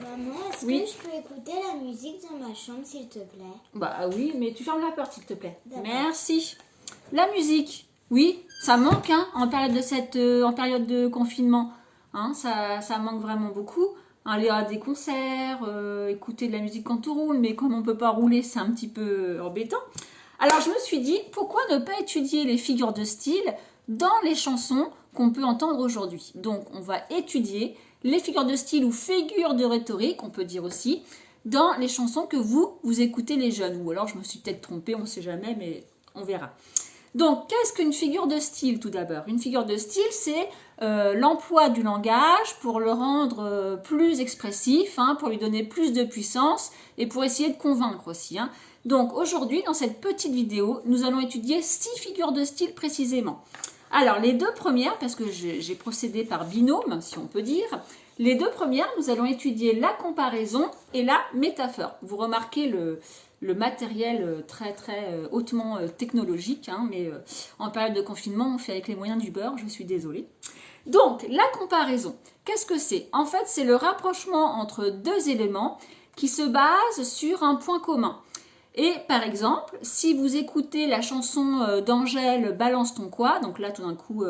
Maman, est-ce Oui. que je peux écouter la musique dans ma chambre, s'il te plaît? Bah oui, mais tu fermes la porte, s'il te plaît. D'accord. Merci. La musique, oui, ça manque hein, en période de confinement. Hein, ça manque vraiment beaucoup. Aller à des concerts, écouter de la musique quand on roule, mais comme on peut pas rouler, c'est un petit peu embêtant. Alors je me suis dit, pourquoi ne pas étudier les figures de style dans les chansons qu'on peut entendre aujourd'hui? Donc on va étudier les figures de style ou figures de rhétorique, on peut dire aussi, dans les chansons que vous écoutez les jeunes. Ou alors je me suis peut-être trompée, on ne sait jamais, mais on verra. Donc, qu'est-ce qu'une figure de style tout d'abord? Une figure de style, c'est l'emploi du langage pour le rendre plus expressif, hein, pour lui donner plus de puissance et pour essayer de convaincre aussi. Hein. Donc, aujourd'hui, dans cette petite vidéo, nous allons étudier 6 figures de style précisément. Alors, les deux premières, parce que j'ai procédé par binôme, si on peut dire, les deux premières, nous allons étudier la comparaison et la métaphore. Vous remarquez le matériel très hautement technologique, hein, mais en période de confinement, on fait avec les moyens du bord, je suis désolée. Donc, la comparaison, qu'est-ce que c'est? En fait, c'est le rapprochement entre deux éléments qui se basent sur un point commun. Et par exemple, si vous écoutez la chanson d'Angèle « Balance ton quoi », donc là tout d'un coup,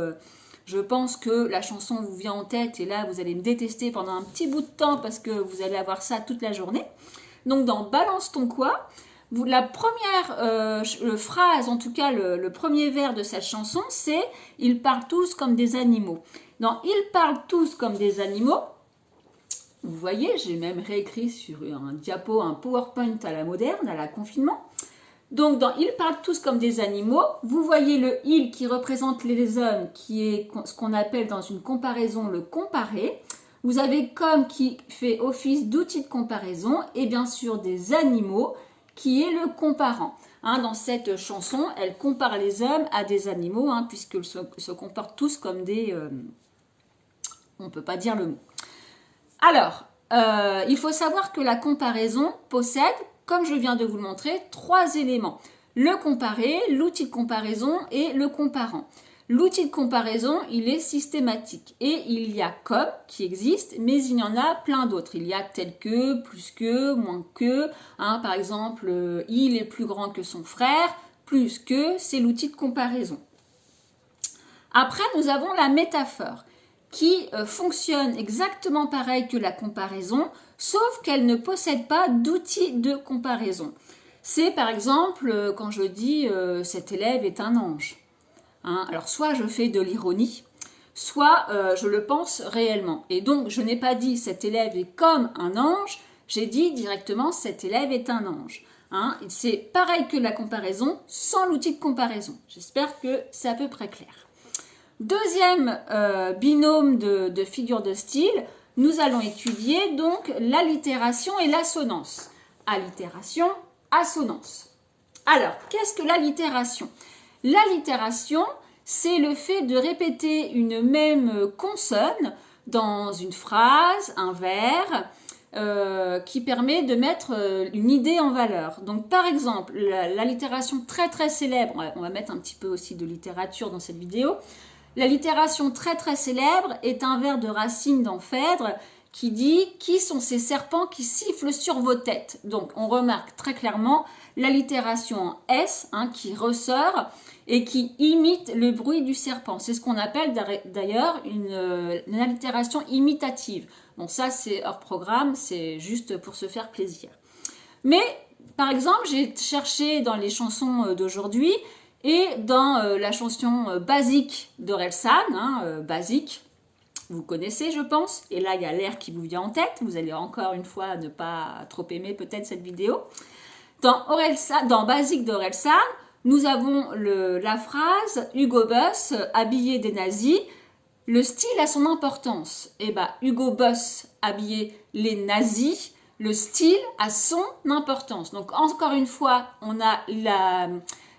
je pense que la chanson vous vient en tête et là vous allez me détester pendant un petit bout de temps parce que vous allez avoir ça toute la journée. Donc dans « Balance ton quoi », la première phrase, en tout cas le premier vers de cette chanson, c'est « Ils parlent tous comme des animaux ». Dans « Ils parlent tous comme des animaux », vous voyez, j'ai même réécrit sur un diapo, un PowerPoint à la moderne, à la confinement. Donc, dans « Ils parlent tous comme des animaux », vous voyez le « il » qui représente les hommes, qui est ce qu'on appelle dans une comparaison le comparé. Vous avez « comme » qui fait office d'outil de comparaison et bien sûr des animaux qui est le comparant. Hein, dans cette chanson, elle compare les hommes à des animaux hein, puisqu'ils se comportent tous comme des... on ne peut pas dire le mot. Alors, il faut savoir que la comparaison possède, comme je viens de vous le montrer, 3 éléments. Le comparé, l'outil de comparaison et le comparant. L'outil de comparaison, il est systématique. Et il y a comme qui existe, mais il y en a plein d'autres. Il y a tel que, plus que, moins que. Hein, par exemple, il est plus grand que son frère. Plus que, c'est l'outil de comparaison. Après, nous avons la métaphore qui fonctionne exactement pareil que la comparaison, sauf qu'elle ne possède pas d'outil de comparaison. C'est par exemple quand je dis cet élève est un ange. Hein, alors soit je fais de l'ironie, soit je le pense réellement. Et donc je n'ai pas dit cet élève est comme un ange, j'ai dit directement cet élève est un ange. Hein, c'est pareil que la comparaison sans l'outil de comparaison. J'espère que c'est à peu près clair. Deuxième binôme de figures de style, nous allons étudier donc l'allitération et l'assonance. Allitération, assonance. Alors, qu'est-ce que l'allitération? L'allitération, c'est le fait de répéter une même consonne dans une phrase, un vers, qui permet de mettre une idée en valeur. Donc par exemple, l'allitération très célèbre, on va mettre un petit peu aussi de littérature dans cette vidéo. L'allitération très célèbre est un vers de Racine dans Phèdre qui dit « Qui sont ces serpents qui sifflent sur vos têtes ?» Donc on remarque très clairement l'allitération en S hein, qui ressort et qui imite le bruit du serpent. C'est ce qu'on appelle d'ailleurs une allitération imitative. Bon ça c'est hors programme, c'est juste pour se faire plaisir. Mais par exemple j'ai cherché dans les chansons d'aujourd'hui et dans la chanson Basique d'Orelsan, hein, Basique, vous connaissez je pense, et là il y a l'air qui vous vient en tête, vous allez encore une fois ne pas trop aimer peut-être cette vidéo. Dans Basique d'Orelsan, nous avons la phrase « Hugo Boss, habillé des nazis », le style a son importance. Et bien Hugo Boss, habillé les nazis, le style a son importance. Donc encore une fois, on a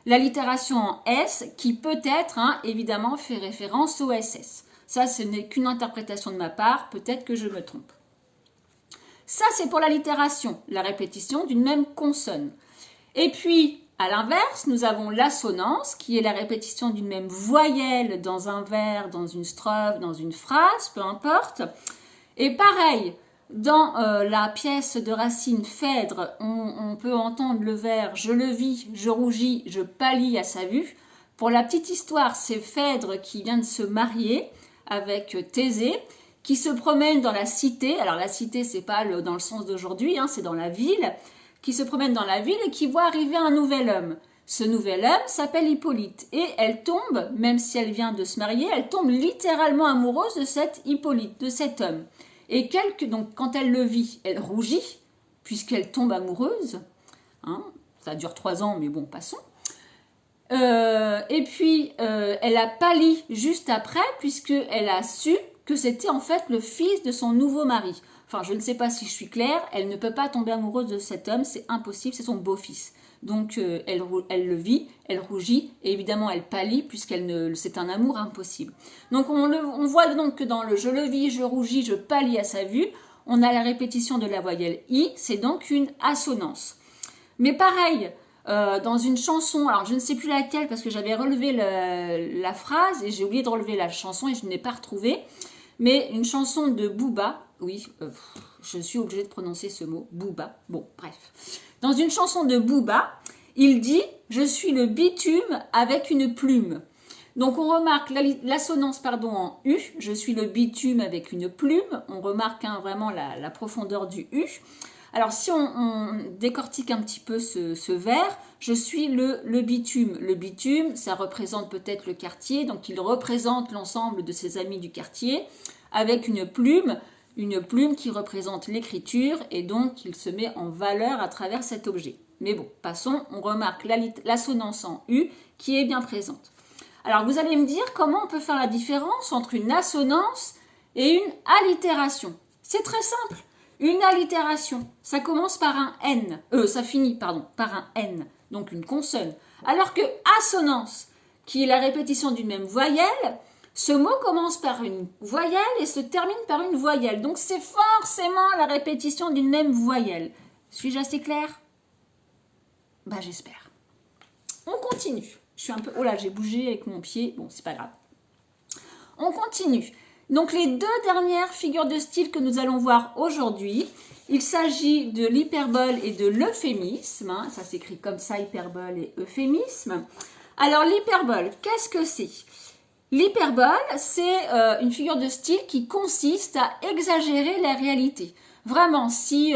l'allitération en S qui peut-être, hein, évidemment, fait référence au SS. Ça, ce n'est qu'une interprétation de ma part, peut-être que je me trompe. Ça, c'est pour l'allitération, la répétition d'une même consonne. Et puis, à l'inverse, nous avons l'assonance, qui est la répétition d'une même voyelle dans un vers, dans une strophe, dans une phrase, peu importe. Et pareil, dans la pièce de Racine Phèdre, on peut entendre le vers « Je le vis, je rougis, je pâlis à sa vue ». Pour la petite histoire, c'est Phèdre qui vient de se marier avec Thésée, qui se promène dans la cité. Alors la cité, c'est pas dans le sens d'aujourd'hui, hein, c'est dans la ville. Qui se promène dans la ville et qui voit arriver un nouvel homme. Ce nouvel homme s'appelle Hippolyte. Et elle tombe, même si elle vient de se marier, elle tombe littéralement amoureuse de cet Hippolyte, de cet homme. Et donc, quand elle le vit, elle rougit, puisqu'elle tombe amoureuse. Hein, ça dure 3 ans, mais bon, passons. Et puis, elle a pâli juste après, puisqu'elle a su que c'était en fait le fils de son nouveau mari. Enfin, je ne sais pas si je suis claire, elle ne peut pas tomber amoureuse de cet homme, c'est impossible, c'est son beau-fils. Donc, elle le vit, elle rougit, et évidemment, elle pâlit, c'est un amour impossible. Donc, on voit donc que dans le « je le vis, je rougis, je pâlis à sa vue », on a la répétition de la voyelle « i », c'est donc une assonance. Mais pareil, dans une chanson, alors je ne sais plus laquelle, parce que j'avais relevé la phrase, et j'ai oublié de relever la chanson, et je ne l'ai pas retrouvée, mais une chanson de Booba, oui, je suis obligée de prononcer ce mot, Booba, bon, bref. Dans une chanson de Booba, il dit « Je suis le bitume avec une plume ». Donc on remarque l'assonance en U, « Je suis le bitume avec une plume ». On remarque vraiment la profondeur du U. Alors si on décortique un petit peu ce vers, « Je suis le bitume ». Le bitume, ça représente peut-être le quartier, donc il représente l'ensemble de ses amis du quartier, avec une plume qui représente l'écriture, et donc il se met en valeur à travers cet objet. Mais bon, passons, on remarque l'assonance en U qui est bien présente. Alors vous allez me dire comment on peut faire la différence entre une assonance et une allitération. C'est très simple. Une allitération, ça commence par un N, ça finit, par un N, donc une consonne. Alors que assonance, qui est la répétition d'une même voyelle, ce mot commence par une voyelle et se termine par une voyelle. Donc c'est forcément la répétition d'une même voyelle. Suis-je assez claire? Bah j'espère. On continue. Je suis un peu... Oh là, j'ai bougé avec mon pied. Bon, c'est pas grave. On continue. Donc les 2 dernières figures de style que nous allons voir aujourd'hui, il s'agit de l'hyperbole et de l'euphémisme. Hein, ça s'écrit comme ça, hyperbole et euphémisme. Alors l'hyperbole, qu'est-ce que c'est? L'hyperbole, c'est une figure de style qui consiste à exagérer la réalité. Vraiment, si,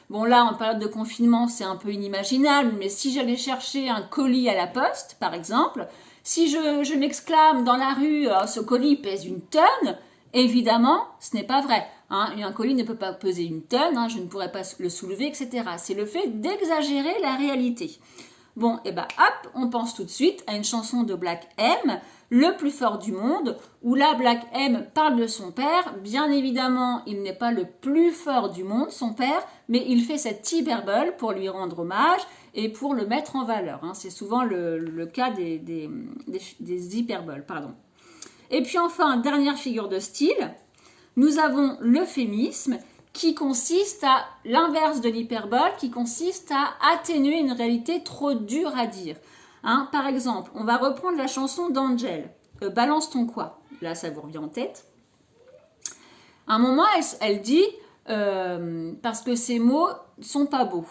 bon là en période de confinement c'est un peu inimaginable, mais si j'allais chercher un colis à la poste, par exemple, si je m'exclame dans la rue « ce colis pèse 1 tonne », évidemment, ce n'est pas vrai. Hein, un colis ne peut pas peser 1 tonne, hein, je ne pourrais pas le soulever, etc. C'est le fait d'exagérer la réalité. Bon, et ben hop, on pense tout de suite à une chanson de Black M, Le plus fort du monde, où là Black M parle de son père. Bien évidemment, il n'est pas le plus fort du monde, son père, mais il fait cette hyperbole pour lui rendre hommage et pour le mettre en valeur. Hein. C'est souvent le cas des hyperboles. Pardon. Et puis enfin, dernière figure de style, nous avons l'euphémisme, qui consiste à l'inverse de l'hyperbole, qui consiste à atténuer une réalité trop dure à dire. Hein, par exemple, on va reprendre la chanson d'Angel, Balance ton quoi. Là, ça vous revient en tête. À un moment, elle dit parce que ces mots sont pas beaux.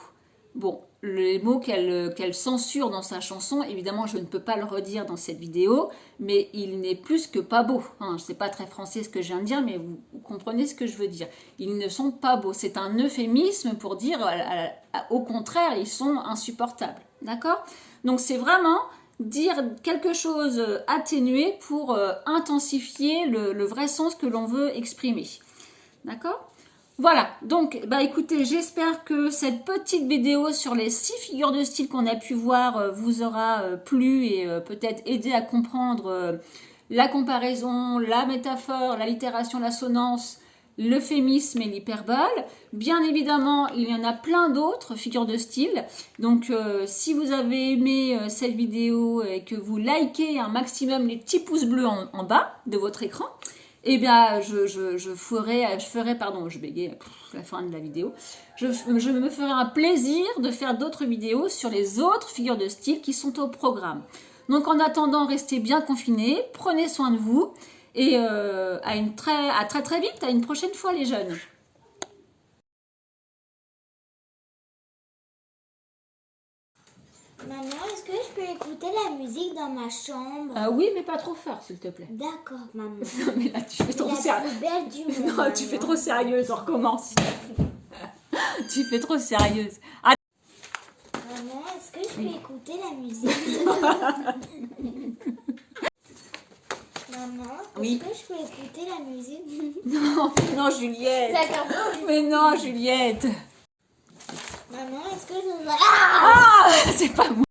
Bon, les mots qu'elle censure dans sa chanson, évidemment, je ne peux pas le redire dans cette vidéo, mais il n'est plus que pas beau. Hein, c'est pas très français ce que je viens de dire, mais vous comprenez ce que je veux dire. Ils ne sont pas beaux. C'est un euphémisme pour dire, au contraire, ils sont insupportables. D'accord? Donc, c'est vraiment dire quelque chose atténué pour intensifier le vrai sens que l'on veut exprimer. D'accord? Voilà, donc bah écoutez, j'espère que cette petite vidéo sur les 6 figures de style qu'on a pu voir vous aura plu et peut-être aidé à comprendre la comparaison, la métaphore, l'allitération, l'assonance, l'euphémisme et l'hyperbole. Bien évidemment, il y en a plein d'autres figures de style. Donc si vous avez aimé cette vidéo et que vous likez un maximum les petits pouces bleus en bas de votre écran, eh bien, je bégaye la fin de la vidéo, je me ferai un plaisir de faire d'autres vidéos sur les autres figures de style qui sont au programme. Donc, en attendant, restez bien confinés, prenez soin de vous et à très très vite, à une prochaine fois les jeunes. Maman, est-ce que je peux écouter la musique dans ma chambre? Oui, mais pas trop fort, s'il te plaît. D'accord, maman. Non, mais là, tu fais trop La sérieux. plus belle du monde. Non, tu fais trop sérieuse, on recommence. Tu fais trop sérieuse. Maman, est-ce que je peux écouter la musique? Maman, est-ce Oui. que je peux écouter la musique? Non, non, Juliette. D'accord. Mais non, Juliette. Maman, est-ce que je... Ah, c'est pas moi.